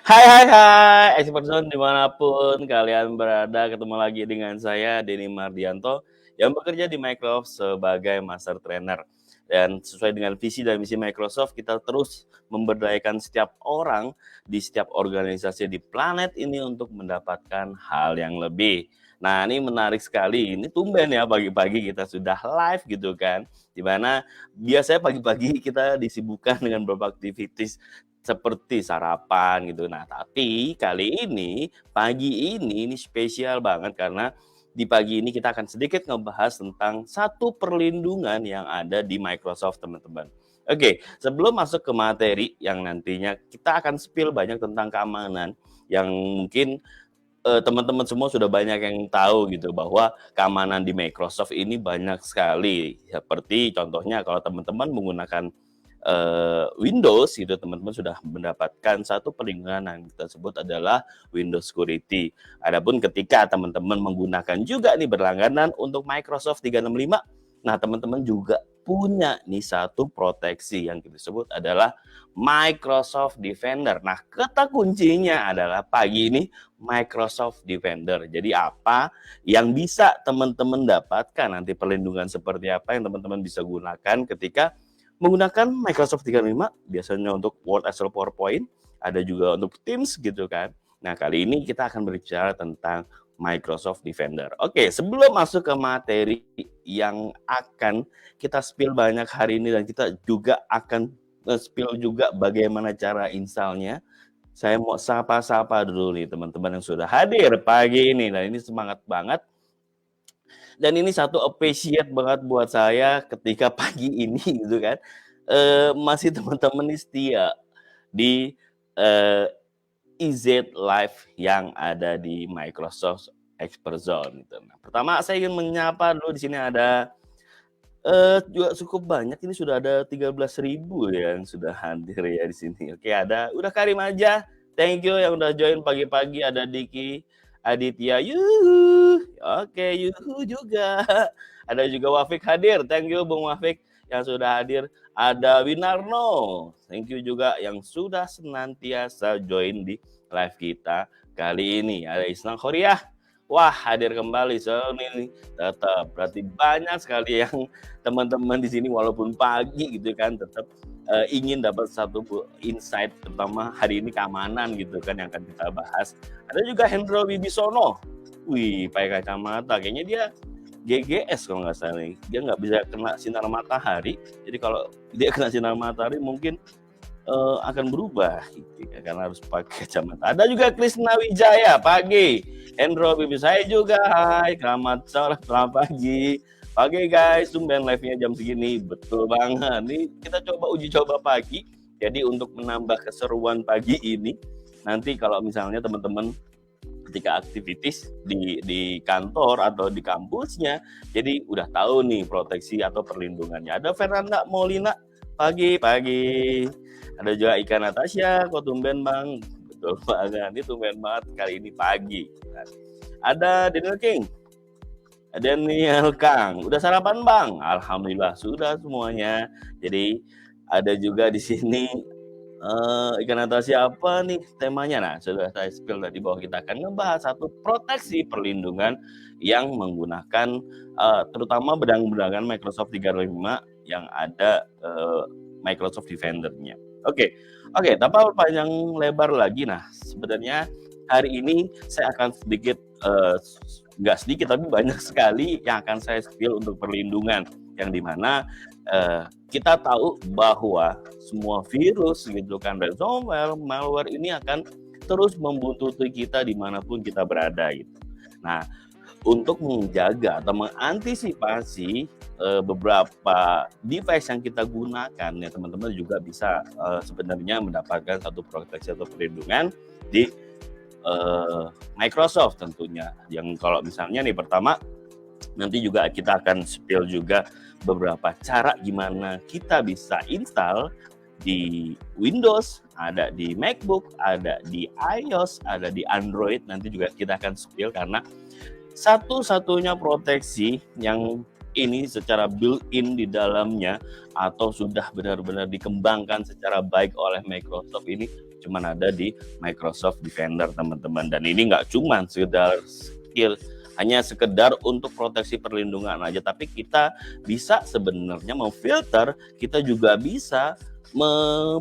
Hai, expert zone dimanapun kalian berada, ketemu lagi dengan saya Denny Mardianto yang bekerja di Microsoft sebagai Master Trainer. Dan sesuai dengan visi dan misi Microsoft, kita terus memberdayakan setiap orang di setiap organisasi di planet ini untuk mendapatkan hal yang lebih. Nah, ini menarik sekali. Ini tumben ya pagi-pagi kita sudah live gitu kan. Dimana biasanya pagi-pagi kita disibukkan dengan beberapa aktivitas seperti sarapan gitu. Nah, tapi kali ini, pagi ini spesial banget karena di pagi ini kita akan sedikit ngebahas tentang satu perlindungan yang ada di Microsoft, teman-teman. Oke, sebelum masuk ke materi yang nantinya kita akan spill banyak tentang keamanan yang mungkin teman-teman semua sudah banyak yang tahu gitu bahwa keamanan di Microsoft ini banyak sekali. Seperti contohnya kalau teman-teman menggunakan Windows itu teman-teman sudah mendapatkan satu perlindungan yang kita sebut adalah Windows Security. Adapun ketika teman-teman menggunakan juga nih berlangganan untuk Microsoft 365, nah teman-teman juga punya nih satu proteksi yang kita sebut adalah Microsoft Defender. Nah, kata kuncinya adalah pagi ini Microsoft Defender. Jadi apa yang bisa teman-teman dapatkan nanti perlindungan seperti apa yang teman-teman bisa gunakan ketika menggunakan Microsoft 365 biasanya untuk Word, Excel, PowerPoint, ada juga untuk Teams gitu kan. Nah, kali ini kita akan berbicara tentang Microsoft Defender. Oke, sebelum masuk ke materi yang akan kita spill banyak hari ini dan kita juga akan spill juga bagaimana cara installnya, saya mau sapa-sapa dulu nih teman-teman yang sudah hadir pagi ini. Nah, ini semangat banget. Dan ini satu appreciate banget buat saya ketika pagi ini gitu kan, masih teman-teman nih setia di, eee, IZ Live yang ada di Microsoft Expert Zone gitu. Nah, pertama saya ingin menyapa dulu di sini ada, juga cukup banyak ini sudah ada 13.000 yang sudah hadir ya di sini. Oke, ada udah Karim aja, thank you yang udah join pagi-pagi, ada Diki, Aditya, yuhu, oke yuhu juga. Ada juga Wafik hadir, thank you Bung Wafik yang sudah hadir. Ada Winarno, thank you juga yang sudah senantiasa join di live kita kali ini. Ada Islam Khoriah, wah hadir kembali, so ini tetap berarti banyak sekali yang teman-teman di sini walaupun pagi gitu kan tetap ingin dapat satu insight terutama hari ini keamanan gitu kan yang akan kita bahas. Ada juga Hendro Wibisono, wih pakai kacamata, kayaknya dia GGS kalau nggak salah nih, dia nggak bisa kena sinar matahari, jadi kalau dia kena sinar matahari mungkin akan berubah gitu ya, karena harus pakai kacamata. Ada juga Krisna Wijaya pagi, Hendro Bibi saya juga, hai selamat pagi. Pagi guys, tumben live-nya jam segini, betul banget. Nih kita coba uji coba pagi, jadi untuk menambah keseruan pagi ini, nanti kalau misalnya teman-teman ketika aktivitas di kantor atau di kampusnya, jadi udah tahu nih proteksi atau perlindungannya. Ada Fernanda Molina, pagi. Ada juga Ika Natasha, kok tumben bang? Betul banget, ini tumben banget kali ini pagi. Ada Daniel King, Daniel Kang, udah sarapan bang? Alhamdulillah sudah semuanya. Jadi ada juga di sini Ika Natasha apa nih temanya? Nah, sudah saya spill tadi bahwa kita akan ngebahas satu proteksi perlindungan yang menggunakan terutama benang-benangan Microsoft 365 yang ada Microsoft Defender-nya. Oke, tanpa panjang lebar lagi, nah sebenarnya hari ini saya akan sedikit nggak sedikit tapi banyak sekali yang akan saya spill untuk perlindungan yang dimana kita tahu bahwa semua virus gitu kan, ransomware, malware ini akan terus membuntuti kita dimanapun kita berada gitu. Nah, untuk menjaga atau mengantisipasi beberapa device yang kita gunakan ya teman-teman juga bisa sebenarnya mendapatkan satu proteksi atau perlindungan di Microsoft tentunya. Yang kalau misalnya nih pertama nanti juga kita akan spill juga beberapa cara gimana kita bisa install di Windows, ada di MacBook, ada di iOS, ada di Android. Nanti juga kita akan spill karena satu-satunya proteksi yang ini secara built-in di dalamnya atau sudah benar-benar dikembangkan secara baik oleh Microsoft ini cuman ada di Microsoft Defender, teman-teman. Dan ini nggak cuman sekedar skill, hanya sekedar untuk proteksi perlindungan aja, tapi kita bisa sebenarnya memfilter, kita juga bisa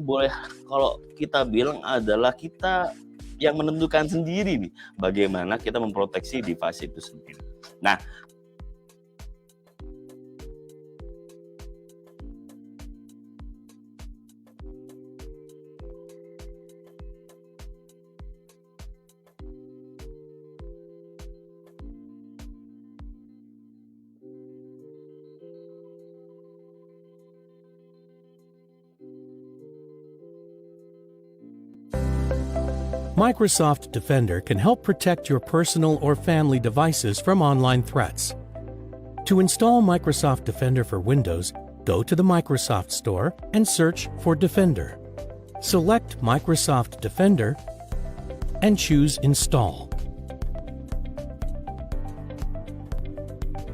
boleh kalau kita bilang adalah kita yang menentukan sendiri nih bagaimana kita memproteksi device itu sendiri. Nah, Microsoft Defender can help protect your personal or family devices from online threats. To install Microsoft Defender for Windows, go to the Microsoft Store and search for Defender. Select Microsoft Defender and choose Install.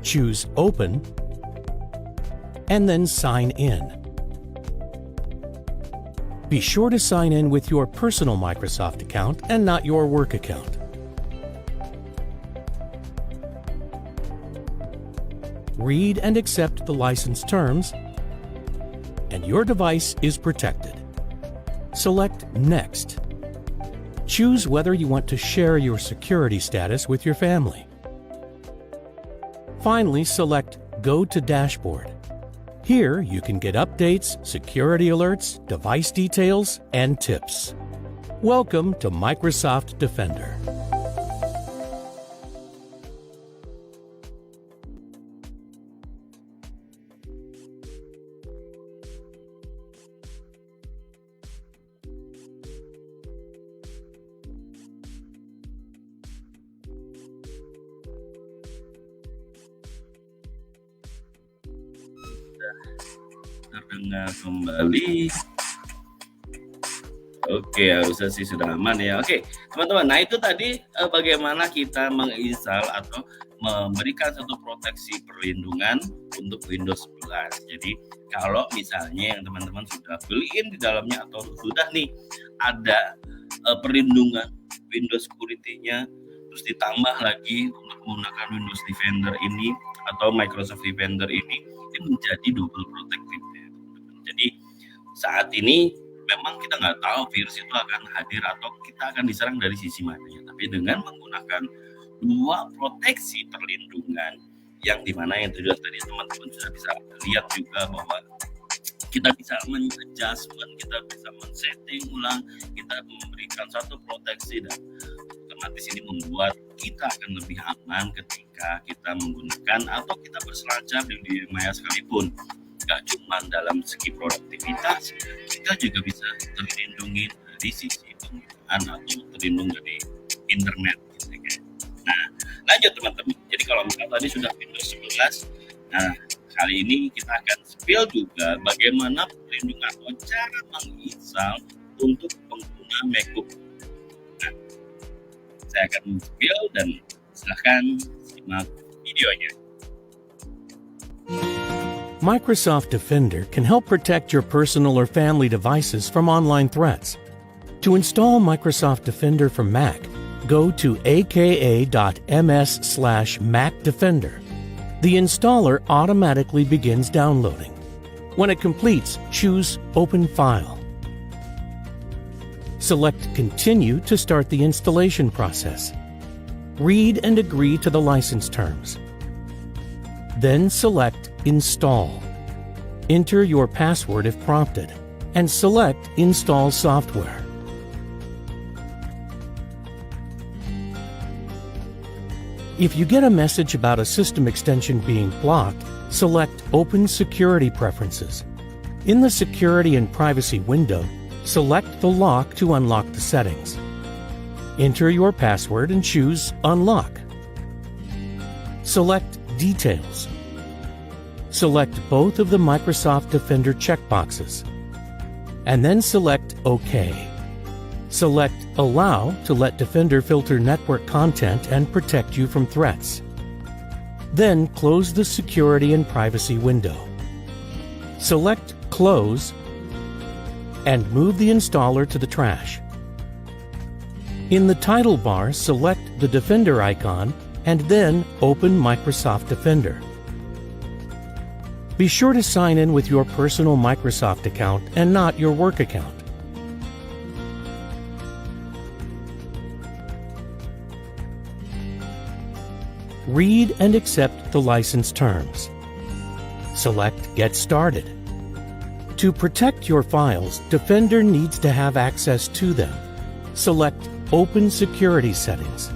Choose Open and then Sign In. Be sure to sign in with your personal Microsoft account and not your work account. Read and accept the license terms, and your device is protected. Select Next. Choose whether you want to share your security status with your family. Finally, select Go to Dashboard. Here, you can get updates, security alerts, device details, and tips. Welcome to Microsoft Defender. Terdengar kembali. Oke, harusnya sih sudah aman ya. Oke, teman-teman. Nah, itu tadi bagaimana kita menginstal atau memberikan satu proteksi perlindungan untuk Windows 11. Jadi, kalau misalnya yang teman-teman sudah beliin di dalamnya atau sudah nih ada perlindungan Windows Security-nya, terus ditambah lagi untuk menggunakan Windows Defender ini atau Microsoft Defender ini menjadi double protected. Jadi saat ini memang kita nggak tahu virus itu akan hadir atau kita akan diserang dari sisi mananya. Tapi dengan menggunakan dua proteksi perlindungan yang dimana yang tadi teman-teman sudah bisa lihat juga bahwa kita bisa men-adjustment, kita bisa men-setting ulang, kita memberikan satu proteksi dan otomatis ini membuat kita akan lebih aman ketika kita menggunakan atau kita berselancar di dunia maya sekalipun. Gak cuma dalam segi produktivitas, kita juga bisa terlindungi dari sisi penggunaan atau terlindung dari internet. Gitu kan. Nah, lanjut teman-teman. Jadi kalau misalnya tadi sudah Windows 11, nah kali ini kita akan spill juga bagaimana perlindungan atau cara menginstal untuk pengguna MacBook. Nah, saya akan spill dan silahkan simak videonya. Microsoft Defender can help protect your personal or family devices from online threats. To install Microsoft Defender for Mac, go to aka.ms/macdefender. The installer automatically begins downloading. When it completes, choose Open File. Select Continue to start the installation process. Read and agree to the license terms. Then select Install. Enter your password if prompted, and select Install Software. If you get a message about a system extension being blocked, select Open Security Preferences. In the Security and Privacy window, select the lock to unlock the settings. Enter your password and choose Unlock. Select Details. Select both of the Microsoft Defender checkboxes, and then select OK. Select Allow to let Defender filter network content and protect you from threats. Then close the Security and Privacy window. Select Close and move the installer to the trash. In the title bar, select the Defender icon and then open Microsoft Defender. Be sure to sign in with your personal Microsoft account and not your work account. Read and accept the license terms. Select Get Started. To protect your files, Defender needs to have access to them. Select Open Security Settings.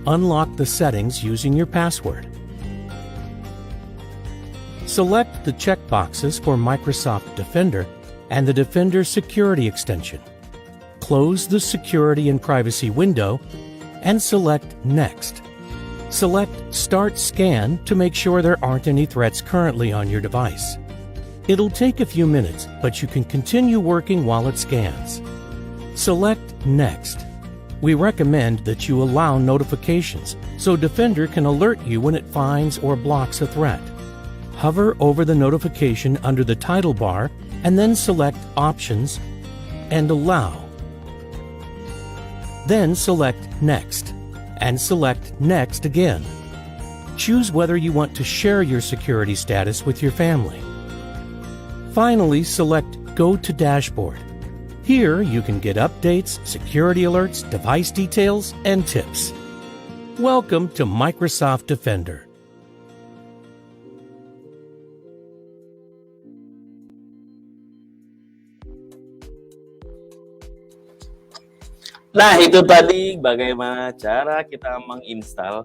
Unlock the settings using your password. Select the checkboxes for Microsoft Defender and the Defender Security extension. Close the Security and Privacy window and select Next. Select Start Scan to make sure there aren't any threats currently on your device. It'll take a few minutes, but you can continue working while it scans. Select Next. We recommend that you allow notifications so Defender can alert you when it finds or blocks a threat. Hover over the notification under the title bar and then select Options and Allow. Then select Next and select Next again. Choose whether you want to share your security status with your family. Finally, select Go to Dashboard. Here you can get updates, security alerts, device details, and tips. Welcome to Microsoft Defender. Nah, itu tadi bagaimana cara kita menginstal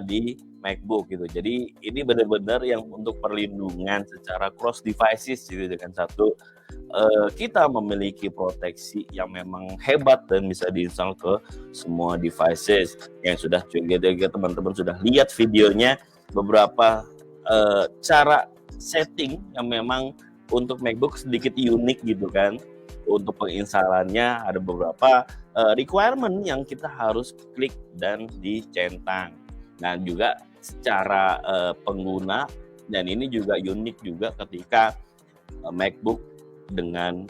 di MacBook gitu. Jadi ini benar-benar yang untuk perlindungan secara cross devices gitu, dengan satu kita memiliki proteksi yang memang hebat dan bisa diinstal ke semua devices. Yang sudah juga teman-teman sudah lihat videonya, beberapa cara setting yang memang untuk MacBook sedikit unik gitu kan. Untuk penginstalannya ada beberapa requirement yang kita harus klik dan dicentang. Nah, juga secara pengguna, dan ini juga unik juga ketika MacBook dengan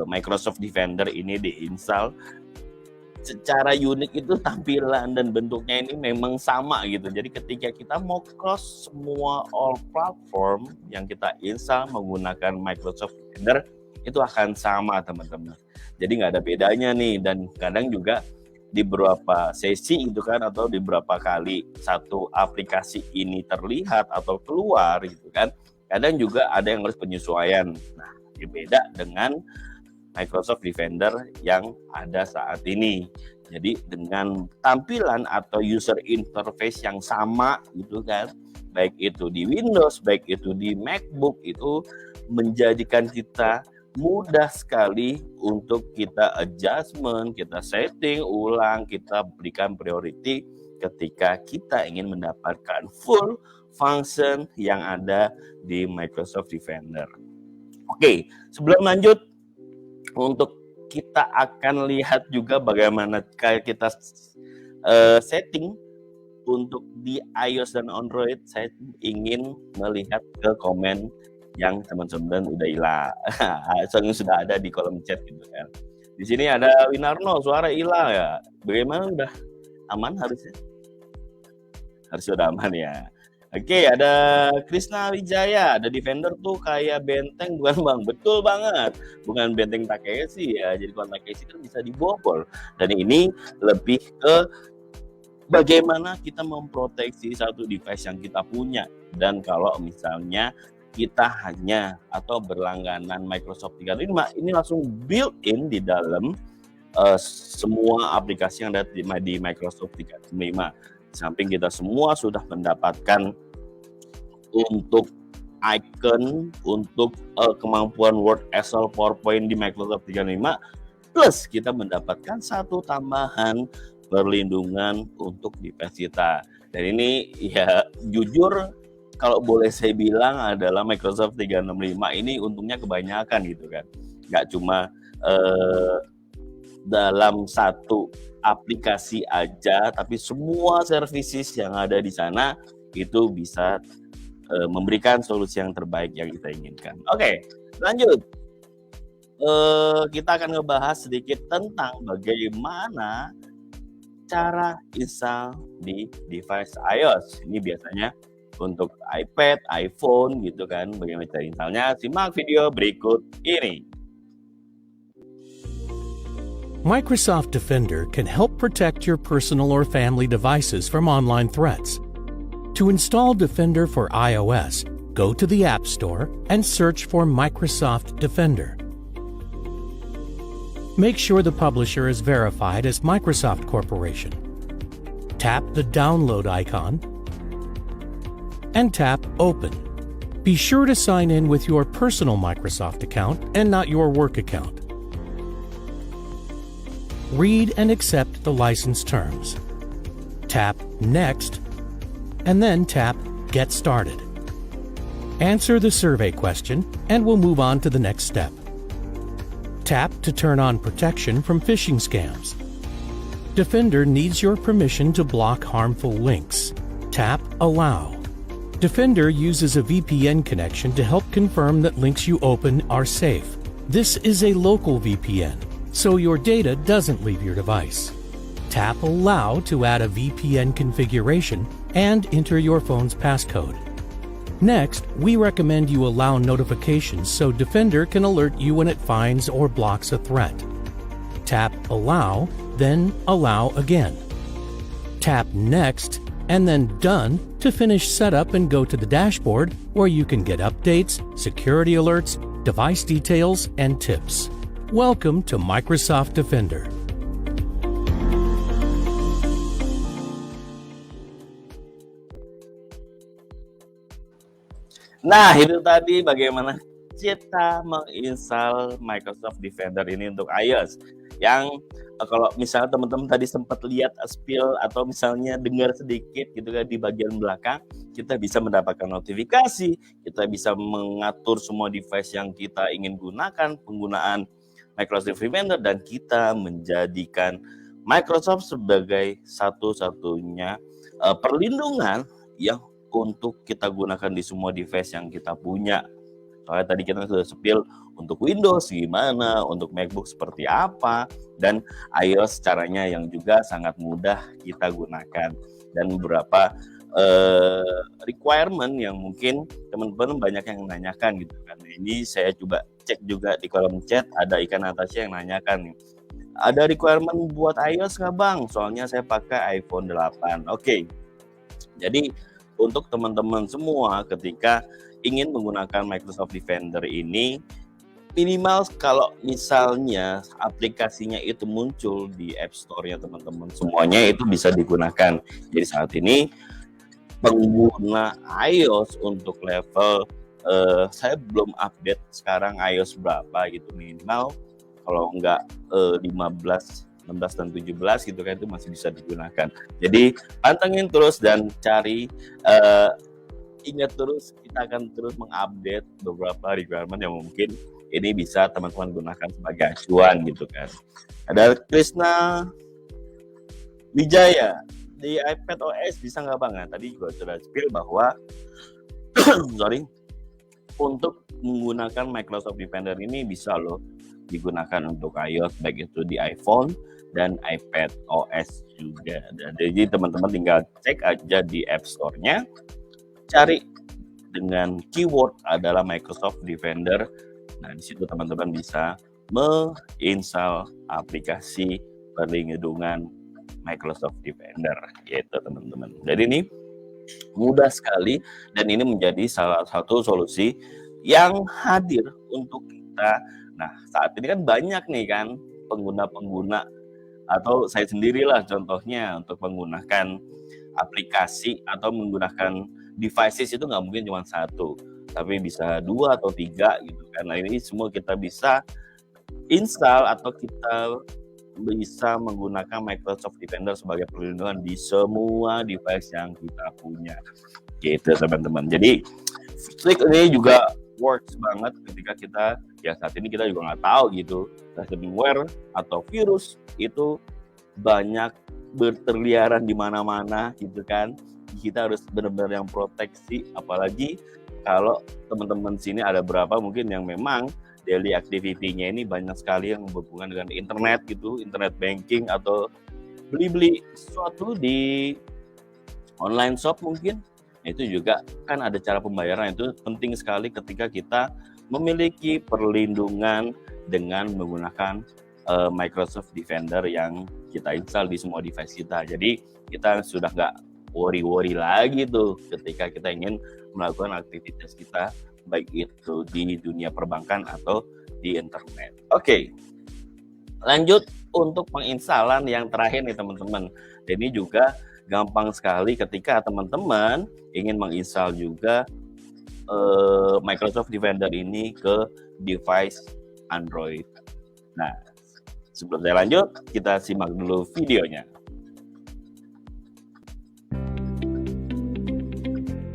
Microsoft Defender ini diinstal, secara unik itu tampilan dan bentuknya ini memang sama gitu. Jadi ketika kita mau cross semua all platform yang kita install menggunakan Microsoft Defender, itu akan sama teman-teman. Jadi nggak ada bedanya nih, dan kadang juga di beberapa sesi itu kan, atau di beberapa kali satu aplikasi ini terlihat atau keluar gitu kan, kadang juga ada yang harus penyesuaian. Nah, berbeda dengan Microsoft Defender yang ada saat ini. Jadi dengan tampilan atau user interface yang sama gitu kan, baik itu di Windows, baik itu di MacBook, itu menjadikan kita mudah sekali untuk kita adjustment, kita setting ulang, kita berikan priority ketika kita ingin mendapatkan full function yang ada di Microsoft Defender. Oke, sebelum lanjut, untuk kita akan lihat juga bagaimana kita setting untuk di iOS dan Android. Saya ingin melihat ke komen yang teman-teman udah hilang, yang sudah ada di kolom chat gitu kan. Di sini ada Winarno, suara hilang ya. Bagaimana, udah aman harusnya? Harus sudah aman ya. Oke, ada Krisna Wijaya, ada Defender tuh kayak benteng bukan Bang? Betul banget, bukan benteng Takeshi ya. Jadi kalau Takeshi kan bisa dibobol, dan ini lebih ke bagaimana kita memproteksi satu device yang kita punya. Dan kalau misalnya kita hanya atau berlangganan Microsoft 365, ini langsung built-in di dalam semua aplikasi yang ada di Microsoft 365. Di samping kita semua sudah mendapatkan untuk icon, untuk kemampuan Word, Excel, PowerPoint di Microsoft 365, plus kita mendapatkan satu tambahan perlindungan untuk device kita. Dan ini ya jujur, kalau boleh saya bilang adalah Microsoft 365 ini untungnya kebanyakan gitu kan. Nggak cuma dalam satu aplikasi aja, tapi semua services yang ada di sana itu bisa memberikan solusi yang terbaik yang kita inginkan. Oke, lanjut. kita akan ngebahas sedikit tentang bagaimana cara install di device iOS. Ini biasanya untuk iPad, iPhone gitu kan. Bagaimana cara installnya? Simak video berikut ini. Microsoft Defender can help protect your personal or family devices from online threats. To install Defender for iOS, go to the App Store and search for Microsoft Defender. Make sure the publisher is verified as Microsoft Corporation. Tap the download icon and tap Open. Be sure to sign in with your personal Microsoft account and not your work account. Read and accept the license terms. Tap Next, and then tap Get Started. Answer the survey question, and we'll move on to the next step. Tap to turn on protection from phishing scams. Defender needs your permission to block harmful links. Tap Allow. Defender uses a VPN connection to help confirm that links you open are safe. This is a local VPN, so your data doesn't leave your device. Tap Allow to add a VPN configuration and enter your phone's passcode. Next, we recommend you allow notifications so Defender can alert you when it finds or blocks a threat. Tap Allow, then Allow again. Tap Next, and then Done to finish setup and go to the dashboard where you can get updates, security alerts, device details, and tips. Welcome to Microsoft Defender. Nah, itu tadi bagaimana kita menginstal Microsoft Defender ini untuk iOS. Yang kalau misalnya teman-teman tadi sempat lihat spill atau misalnya dengar sedikit gitu kan di bagian belakang, kita bisa mendapatkan notifikasi, kita bisa mengatur semua device yang kita ingin gunakan, penggunaan Microsoft Defender, dan kita menjadikan Microsoft sebagai satu-satunya perlindungan yang untuk kita gunakan di semua device yang kita punya. Soalnya tadi kita sudah spill untuk Windows gimana, untuk MacBook seperti apa, dan iOS caranya yang juga sangat mudah kita gunakan. Dan beberapa requirement yang mungkin teman-teman banyak yang menanyakan gitu kan. Ini saya coba cek juga di kolom chat, ada Ikan Natasha yang nanyakan nih. Ada requirement buat iOS nggak Bang? Soalnya saya pakai iPhone 8. Oke. Jadi untuk teman-teman semua ketika ingin menggunakan Microsoft Defender ini, minimal kalau misalnya aplikasinya itu muncul di App Store-nya teman-teman, semuanya itu bisa digunakan. Jadi saat ini pengguna iOS untuk level saya belum update sekarang iOS berapa gitu, minimal kalau enggak 15, 16 dan 17 gitu kan, itu masih bisa digunakan. Jadi pantengin terus dan cari, ingat terus kita akan terus mengupdate beberapa requirement yang mungkin ini bisa teman-teman gunakan sebagai acuan gitu kan. Ada Krisna Wijaya, di iPad OS bisa nggak Bang? Nah, tadi juga sudah spill bahwa untuk menggunakan Microsoft Defender ini bisa loh digunakan untuk iOS, baik itu di iPhone dan iPad OS juga. Jadi teman-teman tinggal cek aja di App Store-nya, cari dengan keyword adalah Microsoft Defender. Nah, di situ teman-teman bisa menginstal aplikasi perlindungan Microsoft Defender gitu teman-teman. Jadi ini mudah sekali dan ini menjadi salah satu solusi yang hadir untuk kita. Nah, saat ini kan banyak nih kan pengguna-pengguna, atau saya sendirilah contohnya, untuk menggunakan aplikasi atau menggunakan devices itu nggak mungkin cuma satu, tapi bisa 2 atau 3 gitu kan. Nah, ini semua kita bisa install atau kita bisa menggunakan Microsoft Defender sebagai perlindungan di semua device yang kita punya gitu teman-teman. Jadi trik ini juga works banget ketika kita, ya saat ini kita juga nggak tahu gitu, ransomware atau virus itu banyak berterliaran di mana-mana gitu kan. Kita harus benar-benar yang proteksi, apalagi kalau teman-teman sini ada berapa mungkin yang memang daily activity-nya ini banyak sekali yang berhubungan dengan internet gitu, internet banking atau beli-beli sesuatu di online shop mungkin. Itu juga kan ada cara pembayaran, itu penting sekali ketika kita memiliki perlindungan dengan menggunakan Microsoft Defender yang kita install di semua device kita. Jadi kita sudah nggak worry-worry lagi tuh ketika kita ingin melakukan aktivitas kita, baik itu di dunia perbankan atau di internet. Oke, lanjut untuk penginstalan yang terakhir nih teman-teman. Ini juga gampang sekali ketika teman-teman ingin menginstal juga Microsoft Defender ini ke device Android. Nah, sebelum saya lanjut, kita simak dulu videonya.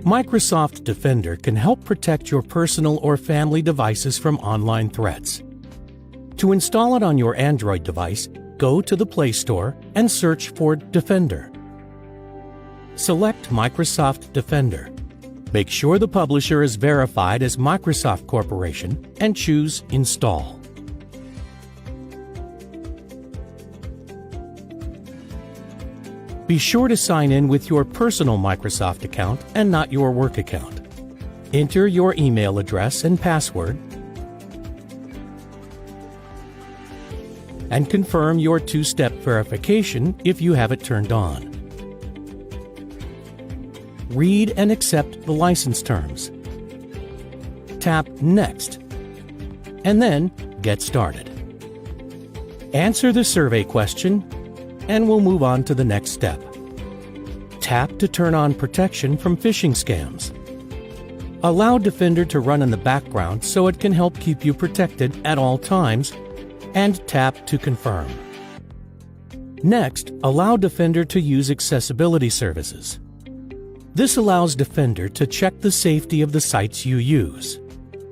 Microsoft Defender can help protect your personal or family devices from online threats. To install it on your Android device, go to the Play Store and search for Defender. Select Microsoft Defender. Make sure the publisher is verified as Microsoft Corporation and choose Install. Be sure to sign in with your personal Microsoft account and not your work account. Enter your email address and password and confirm your two-step verification if you have it turned on. Read and accept the license terms. Tap Next, and then Get Started. Answer the survey question, and we'll move on to the next step. Tap to turn on protection from phishing scams. Allow Defender to run in the background so it can help keep you protected at all times, and tap to confirm. Next, allow Defender to use accessibility services. This allows Defender to check the safety of the sites you use.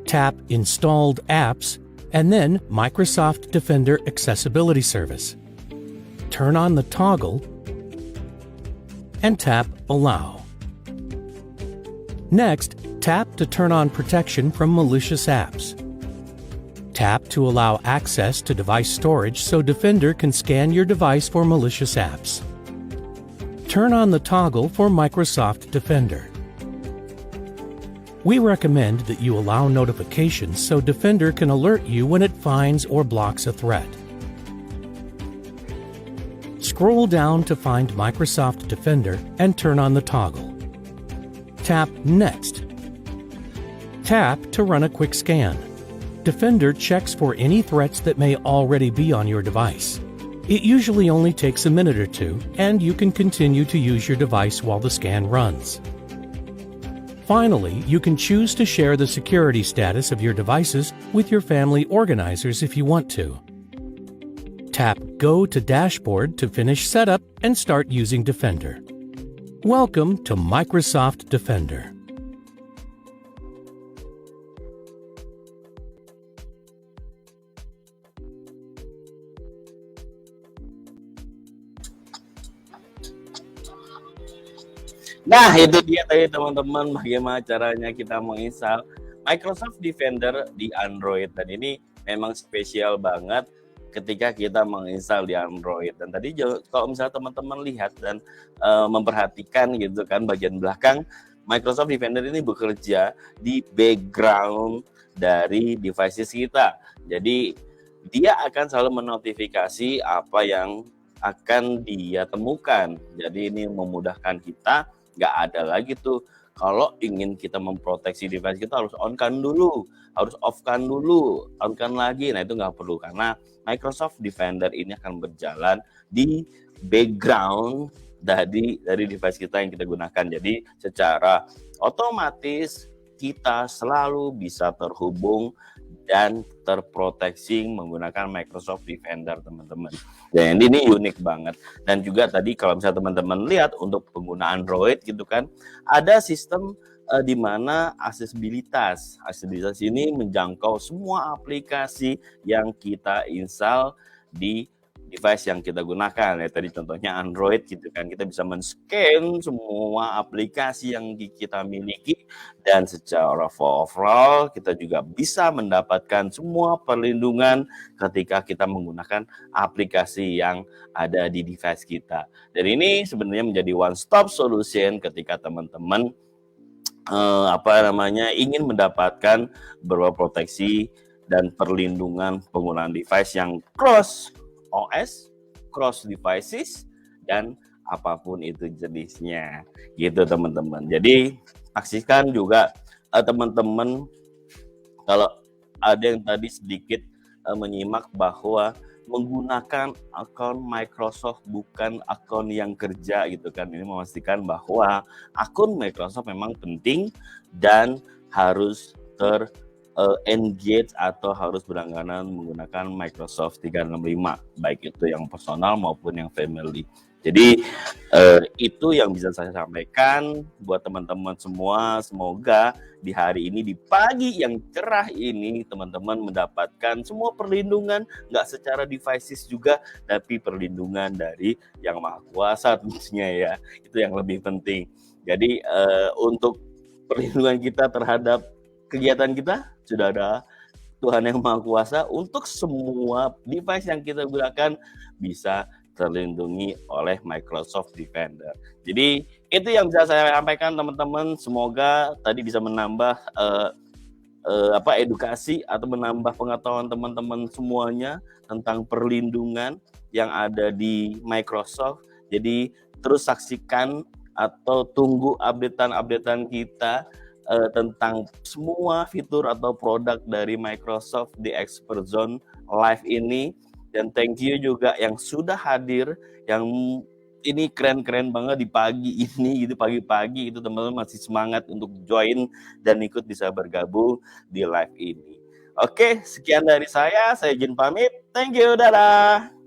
Tap Installed Apps and then Microsoft Defender Accessibility Service. Turn on the toggle and tap Allow. Next, tap to turn on protection from malicious apps. Tap to allow access to device storage so Defender can scan your device for malicious apps. Turn on the toggle for Microsoft Defender. We recommend that you allow notifications so Defender can alert you when it finds or blocks a threat. Scroll down to find Microsoft Defender and turn on the toggle. Tap Next. Tap to run a quick scan. Defender checks for any threats that may already be on your device. It usually only takes a minute or two, and you can continue to use your device while the scan runs. Finally, you can choose to share the security status of your devices with your family organizers if you want to. Tap Go to Dashboard to finish setup and start using Defender. Welcome to Microsoft Defender. Nah, itu dia tadi teman-teman bagaimana caranya kita menginstal Microsoft Defender di Android, dan ini memang spesial banget ketika kita menginstal di Android. Dan tadi kalau misalnya teman-teman lihat dan memperhatikan gitu kan bagian belakang, Microsoft Defender ini bekerja di background dari devices kita. Jadi dia akan selalu menotifikasi apa yang akan dia temukan. Jadi ini memudahkan kita. Nggak ada lagi tuh kalau ingin kita memproteksi device kita harus on-kan dulu, harus off-kan dulu, on-kan lagi. Nah itu nggak perlu karena Microsoft Defender ini akan berjalan di background dari device kita yang kita gunakan. Jadi secara otomatis kita selalu bisa terhubung dan terproteksi menggunakan Microsoft Defender, teman-teman. Dan ini unik banget. Dan juga tadi kalau misalnya teman-teman lihat untuk pengguna Android gitu kan, ada sistem di mana aksesibilitas ini menjangkau semua aplikasi yang kita install di device yang kita gunakan ya, tadi contohnya Android gitu kan, kita bisa men-scan semua aplikasi yang kita miliki dan secara overall kita juga bisa mendapatkan semua perlindungan ketika kita menggunakan aplikasi yang ada di device kita. Dan ini sebenarnya menjadi one stop solution ketika teman-teman ingin mendapatkan beberapa proteksi dan perlindungan penggunaan device yang cross OS, cross devices, dan apapun itu jenisnya, gitu teman-teman. Jadi saksikan juga teman-teman kalau ada yang tadi sedikit menyimak bahwa menggunakan akun Microsoft bukan akun yang kerja gitu kan. Ini memastikan bahwa akun Microsoft memang penting dan harus engage atau harus berlangganan menggunakan Microsoft 365, baik itu yang personal maupun yang family. Jadi itu yang bisa saya sampaikan buat teman-teman semua. Semoga di hari ini, di pagi yang cerah ini, teman-teman mendapatkan semua perlindungan, nggak secara devices juga, tapi perlindungan dari Yang Maha Kuasa tentunya ya. Itu yang lebih penting. Jadi untuk perlindungan kita terhadap kegiatan kita, sudah ada Tuhan Yang Maha Kuasa untuk semua device yang kita gunakan bisa terlindungi oleh Microsoft Defender. Jadi itu yang bisa saya sampaikan teman-teman. Semoga tadi bisa menambah edukasi atau menambah pengetahuan teman-teman semuanya tentang perlindungan yang ada di Microsoft. Jadi terus saksikan atau tunggu updatean kita tentang semua fitur atau produk dari Microsoft di Expert Zone Live ini. Dan thank you juga yang sudah hadir, yang ini keren-keren banget di pagi ini gitu, pagi-pagi itu teman-teman masih semangat untuk join dan ikut bisa bergabung di live ini. Oke, sekian dari saya izin pamit. Thank you, dadah.